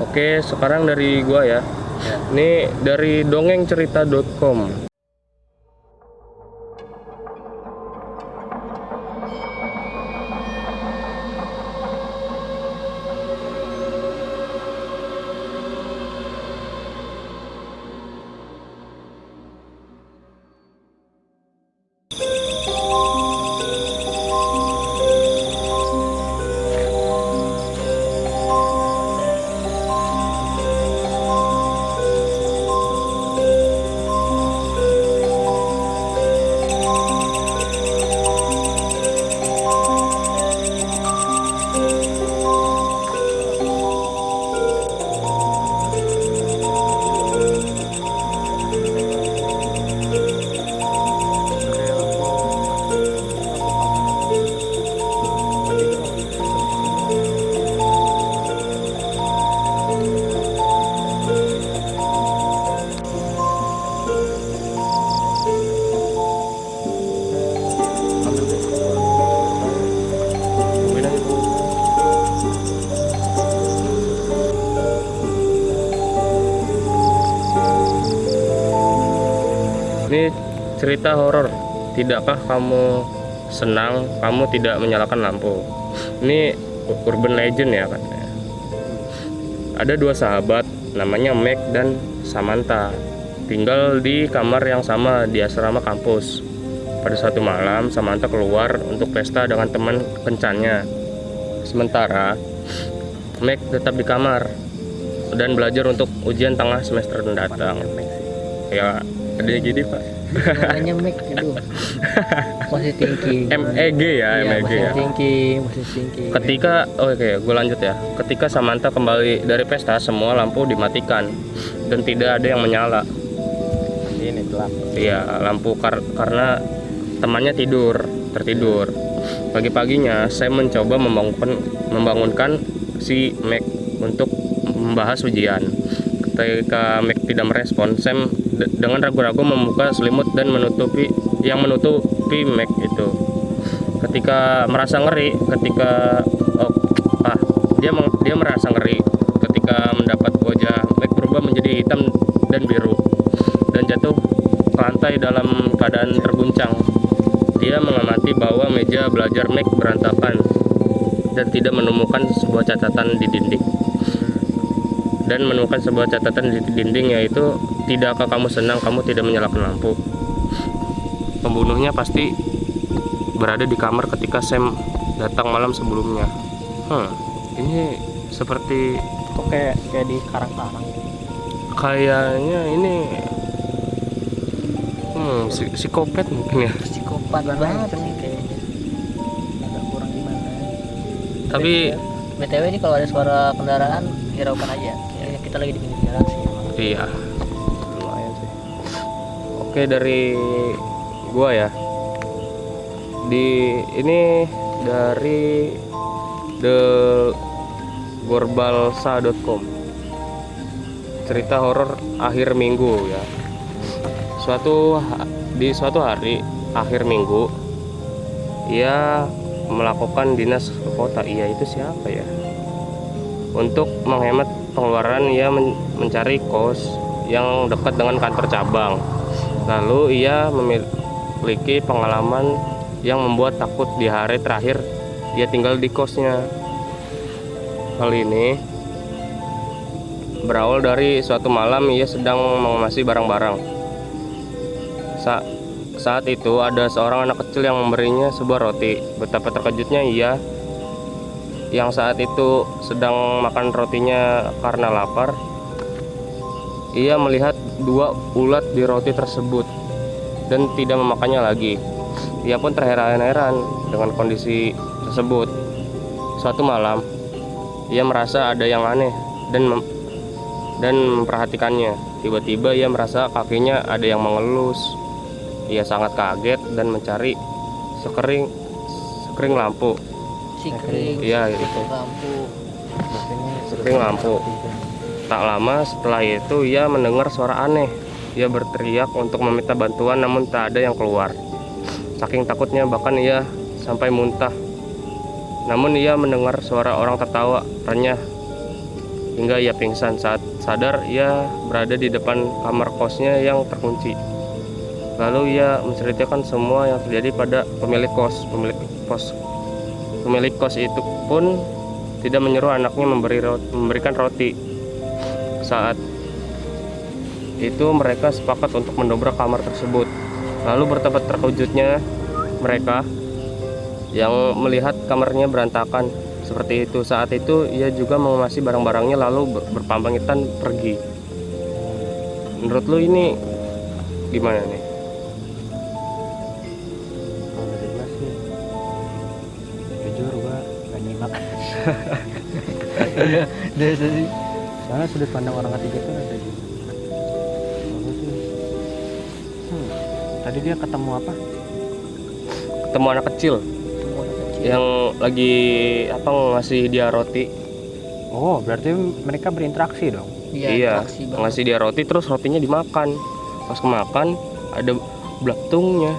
Oke, sekarang dari gua ya. Ini dari dongengcerita.com. Ini cerita horor. Tidakkah kamu senang kamu tidak menyalakan lampu? Ini urban legend ya katanya. Ada dua sahabat namanya Meg dan Samantha, tinggal di kamar yang sama di asrama kampus. Pada suatu malam Samantha keluar untuk pesta dengan teman kencannya. Sementara Meg tetap di kamar dan belajar untuk ujian tengah semester mendatang. Ya, ada gini Pak. Namanya Mac, aduh. Masih thinking. MEG ya, Iya, MEG masih ya. thinking. Ketika, oke, gue lanjut ya. Ketika Samantha kembali dari pesta, semua lampu dimatikan dan tidak ada yang menyala. Ini gelap. Iya, lampu karena temannya tertidur. Pagi-paginya, saya mencoba membangunkan si Meg untuk membahas ujian. Ketika Meg tidak merespon, Sam dengan ragu-ragu membuka selimut dan menutupi Meg itu. Ketika merasa ngeri, dia merasa ngeri ketika mendapat wajah Meg berubah menjadi hitam dan biru dan jatuh ke lantai dalam keadaan terguncang. Dia mengamati bahwa meja belajar Meg berantakan dan tidak menemukan sebuah catatan di dinding. Yaitu, tidakkah kamu senang kamu tidak menyalakan lampu? Pembunuhnya pasti berada di kamar ketika Sam datang malam sebelumnya. Ini seperti Kok kayak di karang-karang. kayaknya ini psikopat mungkin ya. Psikopat banget nih kayaknya. Agak kurang gimana. Tapi BTW ini kalau ada suara kendaraan hiraukan aja. Ya, kita lagi di pinggir jalan sih. iya, lumayan sih. Oke, dari gua ya. Ini dari thegorbalsa.com. Cerita horor akhir minggu ya. Di suatu hari akhir minggu, ia melakukan dinas ke kota. Ia itu siapa ya? Untuk menghemat pengeluaran, ia mencari kos yang dekat dengan kantor cabang. Lalu ia memiliki pengalaman yang membuat takut di hari terakhir ia tinggal di kosnya. Hal ini berawal dari suatu malam ia sedang mengemasi barang-barang. Saat itu ada seorang anak kecil yang memberinya sebuah roti. Betapa terkejutnya ia yang saat itu sedang makan rotinya karena lapar. Ia melihat dua ulat di roti tersebut dan tidak memakannya lagi. Ia pun terheran-heran dengan kondisi tersebut. Suatu malam, ia merasa ada yang aneh dan memperhatikannya. Tiba-tiba ia merasa kakinya ada yang mengelus. Ia sangat kaget dan mencari sekring lampu. Iya, itu. Sekring lampu. Tak lama setelah itu ia mendengar suara aneh. Ia berteriak untuk meminta bantuan, namun tak ada yang keluar. Saking takutnya bahkan ia sampai muntah. Namun ia mendengar suara orang tertawa renyah hingga ia pingsan. Saat sadar, ia berada di depan kamar kosnya yang terkunci. Lalu ia menceritakan semua yang terjadi pada pemilik kos. Pemilik kos itu pun tidak menyuruh anaknya memberikan roti. Saat itu mereka sepakat untuk mendobrak kamar tersebut. Lalu betapa terkejutnya mereka yang melihat kamarnya berantakan seperti itu. Saat itu ia juga mengemasi barang-barangnya lalu berpamitan pergi. Menurut lu ini gimana nih? Kalau dari gua sih jujur gua gak nyimak. Dari tadi. Soalnya sudut pandang orang ketiga tuh ada gitu. Kalau gua sih tadi dia ketemu apa? Ketemu anak kecil yang lagi ngasih dia roti. Oh, berarti mereka berinteraksi dong. Iya, interaksi banget. ngasih dia roti terus rotinya dimakan. Pas kemakan ada belatungnya.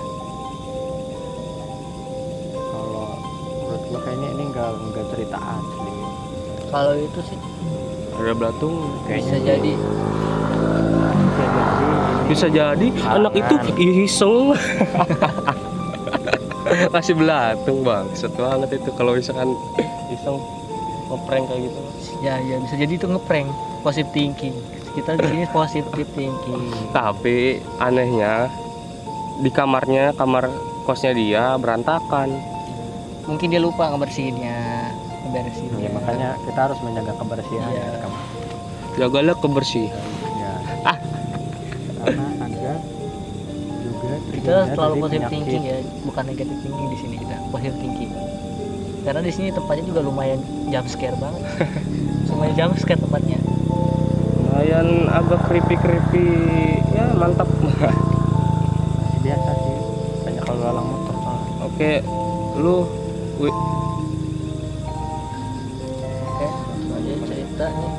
Kalau menurut gua kayaknya ini enggak cerita asli. Kalau itu sih Ada belatung. bisa jadi. Bisa jadi anak itu iseng. Kasih belatung bang, setu banget itu kalau misalkan iseng ngeprank kayak gitu. Ya bisa jadi itu ngeprank. Positive thinking. Kita di sini positive thinking. Tapi anehnya di kamarnya, kamar kosnya dia berantakan. Mungkin dia lupa ngebersihinnya, ngeberesinnya. Ya, makanya kita harus menjaga kebersihan Iya. ya, kamar. Jagalah kebersihan. Ya. Ah. Karena Anda juga Kita terhindar selalu dari positive penyakit. thinking ya, bukan negative thinking di sini kita. Positive thinking. Karena di sini tempatnya juga lumayan jump scare banget. Lumayan jump scare tempatnya. Lumayan agak creepy ya, mantap. Biasa sih, banyak kalau lalang motor soalnya. Oke, lu Oke, langsung aja cerita nih.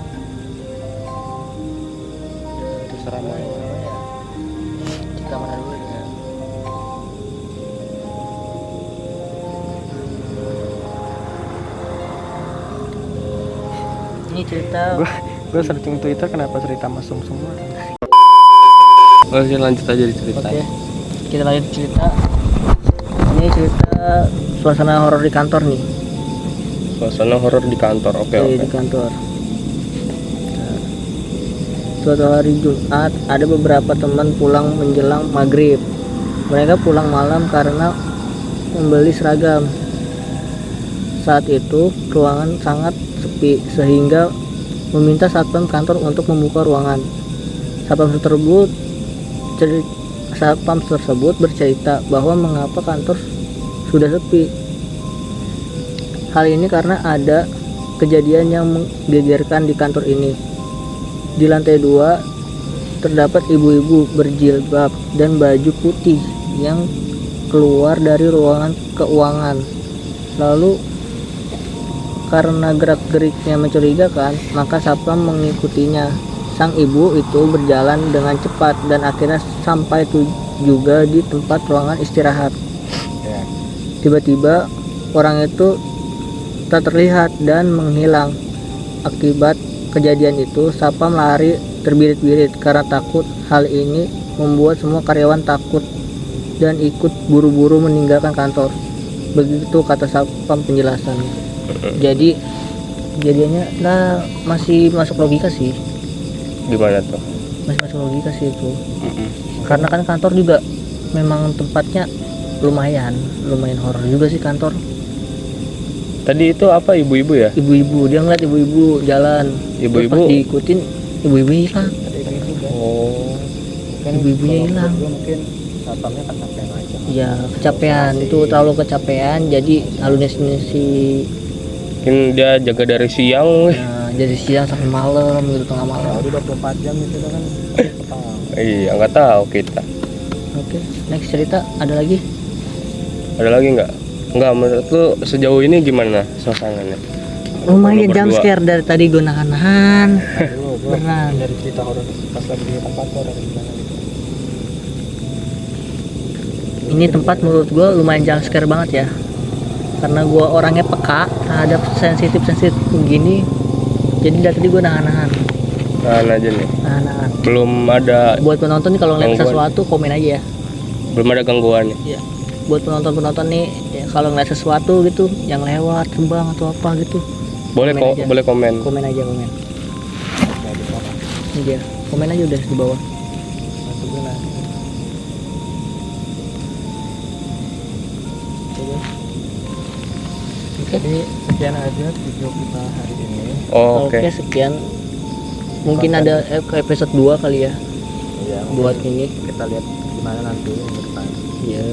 terserah mau. Cerita mana dulu ya? Ini cerita Gue searching Twitter kenapa cerita mesum semua. Oke, lanjut aja di cerita. Oke, kita lanjut cerita. Ini cerita suasana horor di kantor nih. Suasana horor di kantor. Oke, Di oke. kantor. Nah, suatu hari Jumat, ada beberapa teman pulang menjelang maghrib. Mereka pulang malam karena membeli seragam. Saat itu ruangan sangat sepi sehingga meminta satpam kantor untuk membuka ruangan. Satpam tersebut bercerita bahwa mengapa kantor sudah sepi. Hal ini karena ada kejadian yang menggegerkan di kantor ini. Di lantai 2 terdapat ibu-ibu berjilbab dan baju putih yang keluar dari ruangan keuangan. Lalu karena gerak-geriknya mencurigakan, maka satpam mengikutinya. Sang ibu itu berjalan dengan cepat dan akhirnya sampai juga di tempat ruangan istirahat. Ya. Tiba-tiba orang itu tak terlihat dan menghilang. Akibat kejadian itu, satpam lari terbirit-birit karena takut. Hal ini membuat semua karyawan takut dan ikut buru-buru meninggalkan kantor. Begitu kata satpam penjelasannya. Jadi kejadiannya nah masih masuk logika sih. Gimana tuh? Masih masuk logika sih itu. Karena kan kantor juga memang tempatnya lumayan horor juga sih kantor. Tadi itu apa, ibu-ibu ya? Ibu-ibu, dia ngeliat ibu-ibu jalan. Ibu-ibu? Terus pas diikutin, ibu-ibu hilang. Oh, Ibu-ibunya hilang. Mungkin satpamnya kecapean aja. Iya, kecapean. Itu terlalu kecapean jadi halusinasi. mungkin dia jaga dari siang. Nah, jadi siang sampai malam gitu, tengah malam. Udah 24 jam itu kan petang. Iya, nggak tahu kita. Oke, next cerita ada lagi? Ada lagi nggak? Nggak, menurut lu sejauh ini gimana suasananya? Lumayan Lu jump berdua. scare dari tadi gue nahan-nahan. Dulu gua Beneran. dari cerita horor pas lagi di tempat tuh ada gimana gitu. Ini tempat menurut gue lumayan jump scare banget ya. Karena gue orangnya peka terhadap sensitif begini. Jadi dari tadi gue nahan-nahan. Tahan aja nih. Nahan-nahan. Belum ada Buat penonton nih kalau ngeliat Gangguan. sesuatu komen aja ya. belum ada gangguan nih. Iya. Buat penonton nih ya, kalau ngeliat sesuatu gitu yang lewat kembang atau apa gitu, Boleh Komen aja. boleh komen. komen aja komen. Nah, di sana. Iya. Komen aja udah di bawah. Masuk dulu lah. Jadi sekian aja video kita hari ini. Oh, Oke, oke. sekian. Mungkin ada episode 2 kali ya Iya, buat mungkin ini. kita lihat gimana nanti ke depan. Iya.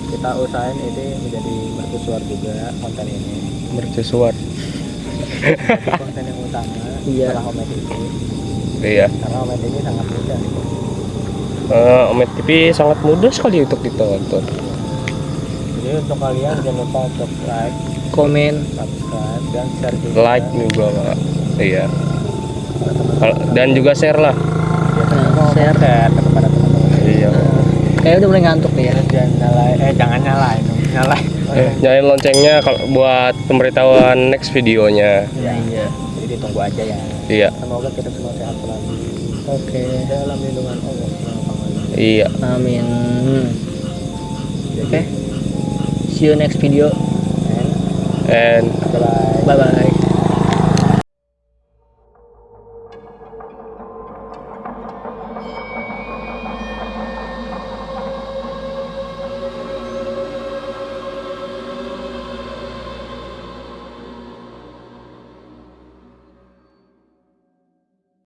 Kita usahain ini menjadi mercusuar juga konten ini. Mercusuar. Jadi konten yang utama Iya. setelah Omet itu. Iya. Karena Omet ini sangat mudah. Omet TV sangat mudah sekali untuk ditonton. Jadi untuk kalian jangan lupa untuk like, Komen. subscribe, dan share juga. Like juga, Pak. Iya. Dan juga share lah. Nah, share. Share kepada teman-teman. Iya. Kayak udah mulai ngantuk nih ya. Terus jangan nyalain, jangan nyalain dong. Nyalain. Nyalain loncengnya kalau buat pemberitahuan next videonya. Iya, iya. Jadi ditunggu aja ya. Iya. Semoga kita semua sehat selalu. Oke. Dalam lindungan Allah SWT. Iya. Amin. Jadi, Oke. See you next video. and And bye-bye. Bye bye.